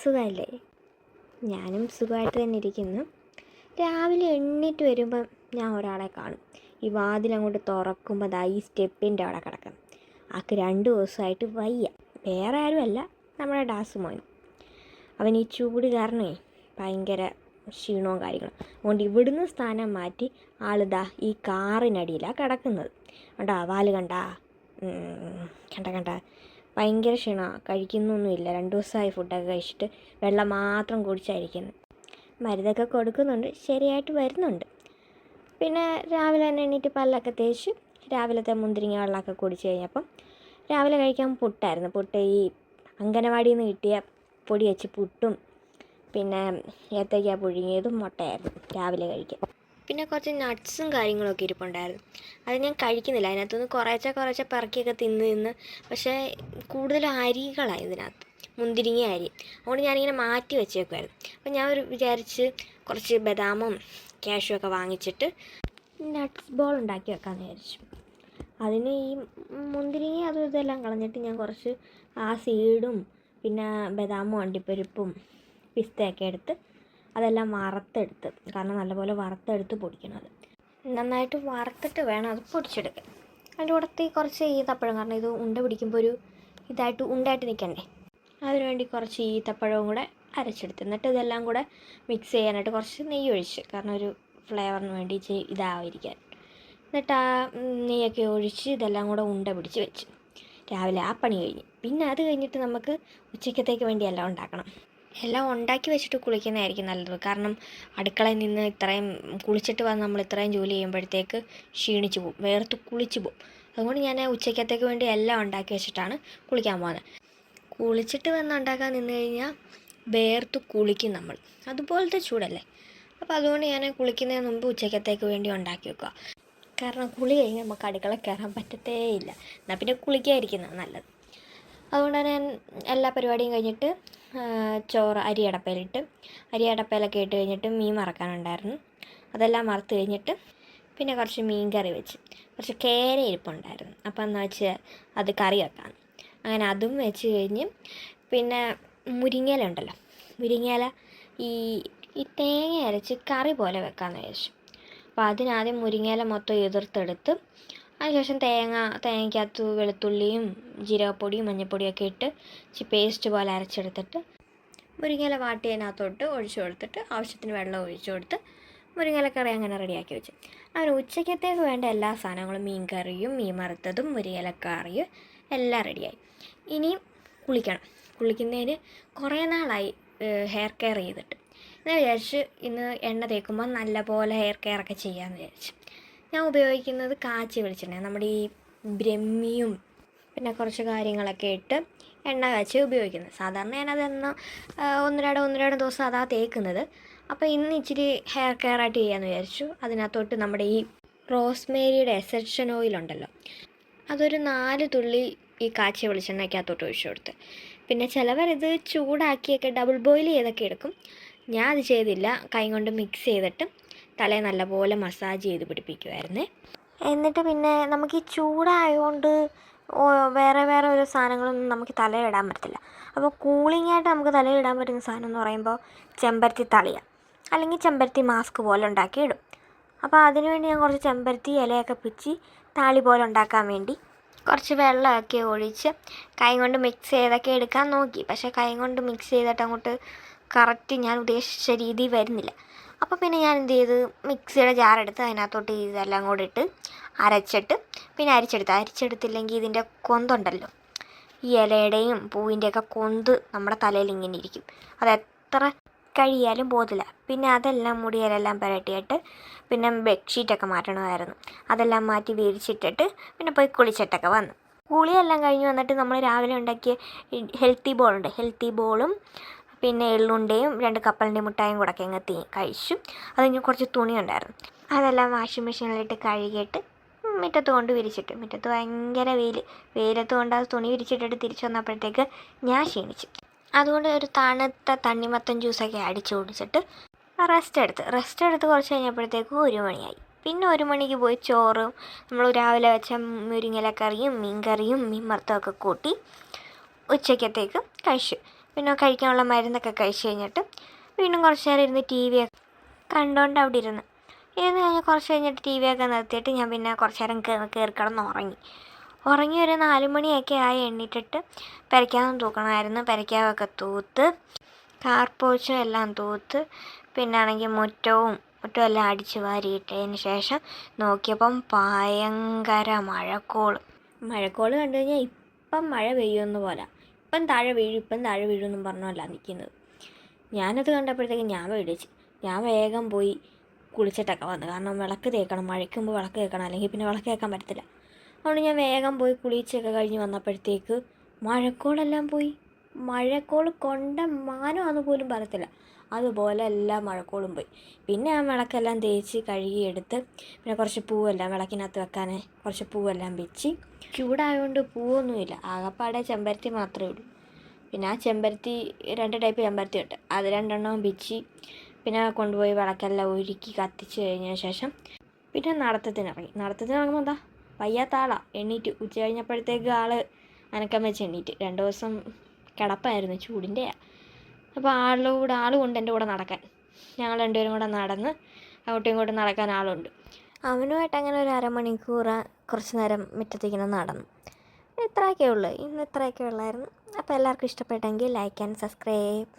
സുഖമല്ലേ? ഞാനും സുഖമായിട്ട് തന്നെ ഇരിക്കുന്നു. രാവിലെ എണ്ണീറ്റ് വരുമ്പം ഞാൻ ഒരാളെ കാണും. ഈ വാതിലങ്ങോട്ട് തുറക്കുമ്പോൾ ദാ ഈ സ്റ്റെപ്പിൻ്റെ അവിടെ കിടക്കണം. ആൾക്ക് 2 ദിവസമായിട്ട് വയ്യ. വേറെ ആരുമല്ല, നമ്മുടെ ഡാസുമോൻ. അവൻ ഈ ചൂട് കാരണമേ ഭയങ്കര ക്ഷീണവും കാര്യങ്ങളും. അതുകൊണ്ട് ഇവിടുന്ന് സ്ഥാനം മാറ്റി ആളിതാ ഈ കാറിനടിയിലാണ് കിടക്കുന്നത്. കണ്ടാ വാല് കണ്ടാ? കണ്ട ഭയങ്കര ക്ഷീണമാണ്. കഴിക്കുന്നൊന്നുമില്ല. 2 ദിവസമായി ഫുഡൊക്കെ കഴിച്ചിട്ട് വെള്ളം മാത്രം കുടിച്ചായിരിക്കുന്നത്. മരുന്നൊക്കെ കൊടുക്കുന്നുണ്ട്, ശരിയായിട്ട് വരുന്നുണ്ട്. പിന്നെ രാവിലെ തന്നെ എണീറ്റ് പല്ലൊക്കെ തേച്ച് രാവിലത്തെ മുന്തിരിങ്ങ വെള്ളമൊക്കെ കുടിച്ച് കഴിഞ്ഞപ്പം രാവിലെ കഴിക്കാൻ പുട്ടായിരുന്നു. പുട്ട് ഈ അംഗനവാടിയിൽ നിന്ന് കിട്ടിയ പൊടി വെച്ച് പുട്ടും പിന്നെ ഏത്തയ്ക്ക പുഴുങ്ങിയതും മുട്ടയായിരുന്നു രാവിലെ കഴിക്കാൻ. പിന്നെ കുറച്ച് നട്ട്സും കാര്യങ്ങളൊക്കെ ഇരിപ്പുണ്ടായിരുന്നു. അത് ഞാൻ കഴിക്കുന്നില്ല. അതിനകത്തുനിന്ന് കുറേശ്ശെ പെറുക്കിയൊക്കെ തിന്ന് പക്ഷേ കൂടുതലും അരികളാണ് ഇതിനകത്ത്, മുന്തിരിങ്ങ അരി. അതുകൊണ്ട് ഞാനിങ്ങനെ മാറ്റി വെച്ചേക്കുമായിരുന്നു. അപ്പം ഞാൻ വിചാരിച്ച് കുറച്ച് ബദാമും കാഷ്യും ഒക്കെ വാങ്ങിച്ചിട്ട് നട്ട്സ് ബോൾ ഉണ്ടാക്കി വെക്കാമെന്ന് വിചാരിച്ചു. അതിന് ഈ മുന്തിരിങ്ങ അതും ഇതെല്ലാം കളഞ്ഞിട്ട് ഞാൻ കുറച്ച് ആ സീഡും പിന്നെ ബദാമും അണ്ടിപ്പരിപ്പും പിസ്തയൊക്കെ എടുത്ത് അതെല്ലാം വറുത്തെടുത്ത്, കാരണം നല്ലപോലെ വറുത്തെടുത്ത് പൊടിക്കണം. അത് നന്നായിട്ട് വറുത്തിട്ട് വേണം അത് പൊടിച്ചെടുക്കാൻ. അതിൻ്റെ കൂടത്തിൽ കുറച്ച് ഈത്തപ്പഴം, കാരണം ഇത് ഉണ്ട പിടിക്കുമ്പോൾ ഒരു ഉണ്ടായിട്ട് നിൽക്കണ്ടേ, അതിനുവേണ്ടി കുറച്ച് ഈത്തപ്പഴവും കൂടെ അരച്ചെടുത്ത്, എന്നിട്ട് ഇതെല്ലാം കൂടെ മിക്സ് ചെയ്യാനായിട്ട് കുറച്ച് നെയ്യ് ഒഴിച്ച്, കാരണം ഒരു ഫ്ലേവറിന് വേണ്ടി ഇതാവാതിരിക്കാൻ. എന്നിട്ട് ആ നെയ്യൊക്കെ ഒഴിച്ച് ഇതെല്ലാം കൂടെ ഉണ്ട പിടിച്ച് വെച്ച് രാവിലെ ആ പണി കഴിഞ്ഞ്. പിന്നെ അത് കഴിഞ്ഞിട്ട് നമുക്ക് ഉച്ചക്കത്തേക്ക് വേണ്ടി എല്ലാം ഉണ്ടാക്കണം. എല്ലാം ഉണ്ടാക്കി വെച്ചിട്ട് കുളിക്കുന്നതായിരിക്കും നല്ലത്. കാരണം അടുക്കളയിൽ നിന്ന് ഇത്രയും കുളിച്ചിട്ട് വന്ന് നമ്മൾ ഇത്രയും ജോലി ചെയ്യുമ്പോഴത്തേക്ക് ക്ഷീണിച്ച് പോകും, വേർത്ത് കുളിച്ച് പോകും. അതുകൊണ്ട് ഞാൻ ഉച്ചക്കത്തേക്ക് വേണ്ടി എല്ലാം ഉണ്ടാക്കി വെച്ചിട്ടാണ് കുളിക്കാൻ പോകുന്നത്. കുളിച്ചിട്ട് വന്ന് ഉണ്ടാക്കാൻ നിന്ന് കഴിഞ്ഞാൽ വേർത്ത് കുളിക്കും നമ്മൾ, അതുപോലത്തെ ചൂടല്ലേ. അപ്പോൾ അതുകൊണ്ട് ഞാൻ കുളിക്കുന്നതിന് മുമ്പ് ഉച്ചക്കത്തേക്ക് വേണ്ടി ഉണ്ടാക്കി വെക്കുക. കാരണം കുളി കഴിഞ്ഞ് നമുക്ക് അടുക്കള കയറാൻ പറ്റത്തേ ഇല്ല. എന്നാൽ പിന്നെ കുളിക്കാതിരിക്കുന്നത് നല്ലത്. അതുകൊണ്ട് ഞാൻ എല്ലാ പരിപാടിയും കഴിഞ്ഞിട്ട് ചോറ് അരിയടപ്പയിലൊക്കെ ഇട്ട് കഴിഞ്ഞിട്ട് മീൻ വറക്കാനുണ്ടായിരുന്നു. അതെല്ലാം വറുത്ത് കഴിഞ്ഞിട്ട് പിന്നെ കുറച്ച് മീൻ കറി വെച്ച്, കുറച്ച് കേര ഇരിപ്പുണ്ടായിരുന്നു. അപ്പം എന്ന് വെച്ച് അത് കറി വെക്കാം. അങ്ങനെ അതും വെച്ച് കഴിഞ്ഞ് പിന്നെ മുരിങ്ങയില ഉണ്ടല്ലോ, മുരിങ്ങയില ഈ തേങ്ങ അരച്ച് കറി പോലെ വെക്കാമെന്ന് വിചാരിച്ചു. അപ്പോൾ അതിനാദ്യം മുരിങ്ങയില മൊത്തം എതിർത്തെടുത്ത് അതിനുശേഷം തേങ്ങയ്ക്കകത്ത് വെളുത്തുള്ളിയും ജീരകപ്പൊടിയും മഞ്ഞൾപ്പൊടിയൊക്കെ ഇട്ട് പേസ്റ്റ് പോലെ അരച്ചെടുത്തിട്ട് മുരിങ്ങയില വാട്ടിയതിനകത്തോട്ട് ഒഴിച്ചു കൊടുത്തിട്ട് ആവശ്യത്തിന് വെള്ളം ഒഴിച്ചു കൊടുത്ത് മുരിങ്ങയിലക്കറി അങ്ങനെ റെഡിയാക്കി വെച്ചു. അങ്ങനെ ഉച്ചക്കത്തേക്ക് വേണ്ട എല്ലാ സാധനങ്ങളും, മീൻ കറിയും മീൻ വറുത്തതും മുരിങ്ങയിലക്കറിയും എല്ലാം റെഡിയായി. ഇനിയും കുളിക്കുന്നതിന് കുറേ നാളായി ഹെയർ കെയർ ചെയ്തിട്ട്. എന്ന് വിചാരിച്ച് ഇന്ന് എണ്ണ തേക്കുമ്പോൾ നല്ലപോലെ ഹെയർ കെയറൊക്കെ ചെയ്യാമെന്ന് വിചാരിച്ചു. ഞാൻ ഉപയോഗിക്കുന്നത് കാച്ചി വെളിച്ചെണ്ണ, നമ്മുടെ ഈ ബ്രഹ്മിയും പിന്നെ കുറച്ച് കാര്യങ്ങളൊക്കെ ഇട്ട് എണ്ണ കാച്ചി ഉപയോഗിക്കുന്നത്. സാധാരണ ഞാനതെന്ന് ഒന്ന് രണ്ട് ദിവസം അതാ തേക്കുന്നത്. അപ്പോൾ ഇന്ന് ഇച്ചിരി ഹെയർ കെയറായിട്ട് ചെയ്യാമെന്ന് വിചാരിച്ചു. അതിനകത്തോട്ട് നമ്മുടെ ഈ റോസ്മേരിയുടെ എസൻഷ്യൽ ഓയിലുണ്ടല്ലോ, അതൊരു 4 തുള്ളി ഈ കാച്ചിയ വെളിച്ചെണ്ണയ്ക്കകത്തോട്ട് ഒഴിച്ചു കൊടുത്ത്. പിന്നെ ചിലവരിത് ചൂടാക്കിയൊക്കെ ഡബിൾ ബോയിൽ ചെയ്തൊക്കെ എടുക്കും. ഞാൻ അത് ചെയ്തില്ല. കൈ കൊണ്ട് മിക്സ് ചെയ്തിട്ട് തലയിൽ നല്ലപോലെ മസാജ് ചെയ്ത് പിടിപ്പിക്കുമായിരുന്നേ. എന്നിട്ട് പിന്നെ നമുക്ക് ഈ ചൂടായതുകൊണ്ട് വേറെ ഒരു സാധനങ്ങളൊന്നും നമുക്ക് തലയിലിടാൻ പറ്റത്തില്ല. അപ്പോൾ കൂളിങ്ങായിട്ട് നമുക്ക് തലയിലിടാൻ പറ്റുന്ന സാധനം എന്ന് പറയുമ്പോൾ ചെമ്പരത്തി തളിയാണ്, അല്ലെങ്കിൽ ചെമ്പരത്തി മാസ്ക് പോലെ ഉണ്ടാക്കി ഇടും. അപ്പോൾ അതിനുവേണ്ടി ഞാൻ കുറച്ച് ചെമ്പരത്തി ഇലയൊക്കെ പിച്ചി താളി പോലെ ഉണ്ടാക്കാൻ വേണ്ടി കുറച്ച് വെള്ളമൊക്കെ ഒഴിച്ച് കൈ കൊണ്ട് മിക്സ് ചെയ്തൊക്കെ എടുക്കാൻ നോക്കി. പക്ഷേ കൈ കൊണ്ട് മിക്സ് ചെയ്തിട്ട് അങ്ങോട്ട് കറക്റ്റ് ഞാൻ ഉദ്ദേശിച്ച രീതി വരുന്നില്ല. അപ്പോൾ പിന്നെ ഞാൻ എന്ത് ചെയ്ത്, മിക്സിയുടെ ജാറെടുത്ത് അതിനകത്തോട്ട് ഇതെല്ലാം കൂടെ ഇട്ട് അരച്ചിട്ട് പിന്നെ അരിച്ചെടുത്തില്ലെങ്കിൽ ഇതിൻ്റെ കൊന്തുണ്ടല്ലോ, ഈ ഇലയുടെയും പൂവിൻ്റെയൊക്കെ കൊന്ത് നമ്മുടെ തലയിൽ ഇങ്ങനെ ഇരിക്കും. അതെത്ര കഴിയാലും പോകത്തില്ല. പിന്നെ അതെല്ലാം മുടിയിലെല്ലാം പുരട്ടിയിട്ട് പിന്നെ ബെഡ്ഷീറ്റൊക്കെ മാറ്റണമായിരുന്നു. അതെല്ലാം മാറ്റി വിരിച്ചിട്ടിട്ട് പിന്നെ പോയി കുളിച്ചിട്ടൊക്കെ വന്നു. കുളിയെല്ലാം കഴിഞ്ഞ് വന്നിട്ട് നമ്മൾ രാവിലെ ഉണ്ടാക്കിയ ഹെൽത്തി ബോളും പിന്നെ എള്ളുണ്ടയും 2 കപ്പലിൻ്റെ മുട്ടായും കൂടെ ഒക്കെ അങ്ങ് കഴിച്ചു. അതിന് കുറച്ച് തുണി ഉണ്ടായിരുന്നു, അതെല്ലാം വാഷിംഗ് മെഷീനിലിട്ട് കഴുകിയിട്ട് മുറ്റത്ത് കൊണ്ട് വിരിച്ചിട്ട്. മുറ്റത്ത് ഭയങ്കര വെയിലത്ത് കൊണ്ട് അത് തുണി വിരിച്ചിട്ടിട്ട് തിരിച്ചു വന്നപ്പോഴത്തേക്ക് ഞാൻ ക്ഷീണിച്ചു. അതുകൊണ്ട് ഒരു തണുത്ത തണ്ണിമത്തൻ ജ്യൂസൊക്കെ അടിച്ചു കുടിച്ചിട്ട് റെസ്റ്റ് എടുത്ത് കുറച്ച് കഴിഞ്ഞപ്പോഴത്തേക്കും 1 മണിയായി. പിന്നെ 1 മണിക്ക് പോയി ചോറും നമ്മൾ രാവിലെ വെച്ച മുരിങ്ങയിലക്കറിയും മീൻ കറിയും മീൻ വറുത്തതൊക്കെ കൂട്ടി ഉച്ചക്കത്തേക്ക് കഴിച്ചു. പിന്നെ കഴിക്കാനുള്ള മരുന്നൊക്കെ കഴിച്ച് കഴിഞ്ഞിട്ട് വീണ്ടും കുറച്ച് നേരം ഇരുന്ന് ടി വി ഒക്കെ കണ്ടുകൊണ്ട് അവിടെ ഇരുന്ന് കഴിഞ്ഞ് കുറച്ച് കഴിഞ്ഞിട്ട് ടി വി ഒക്കെ നിർത്തിയിട്ട് ഞാൻ പിന്നെ കുറച്ച് നേരം കയറി കിടന്ന് ഉറങ്ങി ഒരു 4 മണിയൊക്കെ ആയി. എണ്ണീറ്റിട്ട് പെരയ്ക്കാനും തൂക്കണമായിരുന്നു. പെരയ്ക്കാവൊക്കെ തൂത്ത് കാർപ്പോച്ചും എല്ലാം തൂത്ത് പിന്നെ ആണെങ്കിൽ മുറ്റവും എല്ലാം അടിച്ച് വാരിയിട്ടതിന് ശേഷം നോക്കിയപ്പം ഭയങ്കര മഴക്കോള് കണ്ടു കഴിഞ്ഞാൽ ഇപ്പം മഴ പെയ്യുമെന്ന് പോലെ, ഇപ്പം താഴെ വീഴും എന്നും പറഞ്ഞല്ല നിൽക്കുന്നത്. ഞാനത് കണ്ടപ്പോഴത്തേക്കും ഞാൻ പേടിച്ച് ഞാൻ വേഗം പോയി കുളിച്ചിട്ടൊക്കെ വന്നു. കാരണം വിളക്ക് തേക്കണം, മഴയ്ക്ക് മുമ്പ് വിളക്ക് തേക്കണം, അല്ലെങ്കിൽ പിന്നെ വിളക്ക് തേക്കാൻ പറ്റത്തില്ല. അതുകൊണ്ട് ഞാൻ വേഗം പോയി കുളിച്ചൊക്കെ കഴിഞ്ഞ് വന്നപ്പോഴത്തേക്ക് മഴക്കോളെല്ലാം പോയി. മഴക്കോൾ കൊണ്ട മാനമാണെന്ന് പോലും പറയത്തില്ല, അതുപോലെ എല്ലാ മഴക്കോളും പോയി. പിന്നെ ആ വിളക്കെല്ലാം തേച്ച് കഴുകിയെടുത്ത് പിന്നെ കുറച്ച് പൂവെല്ലാം വിളക്കിനകത്ത് വെക്കാൻ കുറച്ച് പൂവെല്ലാം വെച്ച്. ചൂടായതുകൊണ്ട് പൂവൊന്നുമില്ല, ആകപ്പാടെ ചെമ്പരത്തി മാത്രമേ ഉള്ളൂ. പിന്നെ ആ ചെമ്പരത്തി 2 ടൈപ്പ് ചെമ്പരത്തി ഉണ്ട്, അത് 2 പിച്ചി പിന്നെ കൊണ്ടുപോയി വിളക്കെല്ലാം ഒരുക്കി കത്തിച്ച് കഴിഞ്ഞ ശേഷം പിന്നെ നടത്തത്തിനിറങ്ങുമ്പോൾ എന്താ വയ്യാത്ത ആളാണ്. എണ്ണീറ്റ് ഉച്ച കഴിഞ്ഞപ്പോഴത്തേക്ക് അനക്കം വെച്ച് എണ്ണീറ്റ്. 2 ദിവസം കിടപ്പായിരുന്നു, ചൂടിൻ്റെയാണ്. അപ്പോൾ ആളുകൊണ്ട് എൻ്റെ കൂടെ നടക്കാൻ, ഞങ്ങൾ 2 പേരും കൂടെ നടന്ന് അങ്ങോട്ടും ഇങ്ങോട്ടും നടക്കാൻ ആളുണ്ട്. അവനുമായിട്ട് അങ്ങനെ ഒരു അരമണിക്കൂർ കുറച്ച് നേരം മുറ്റത്തേക്കിങ്ങനെ നടന്നു. ഇത്രയൊക്കെ ഉള്ളൂ, ഇന്ന് ഇത്രയൊക്കെ ഉള്ളായിരുന്നു. അപ്പോൾ എല്ലാവർക്കും ഇഷ്ടപ്പെട്ടെങ്കിൽ ലൈക്ക് ആൻഡ് സബ്സ്ക്രൈബ്.